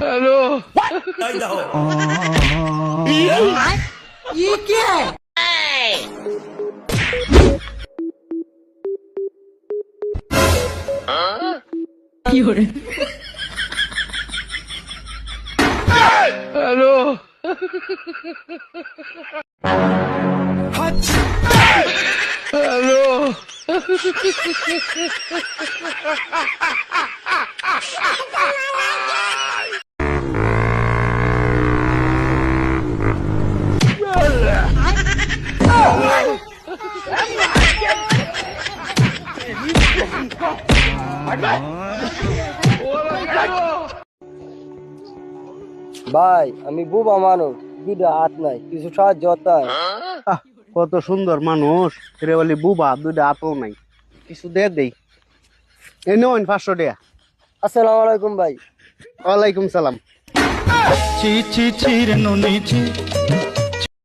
Hello ये क्या है? हेलो हेलो ভাই আমি বুবা মানুষ, দুইটা হাত নাই, কিছু সাহায্য চাই। কত সুন্দর মানুষ রে বলি বুবা, দুইটা হাতও নাই, কিছু দে দেই। এই নেন 500 টাকা। আসসালামু আলাইকুম ভাই। ওয়ালাইকুম সালাম। ছি ছি ছি রে নুনি ছি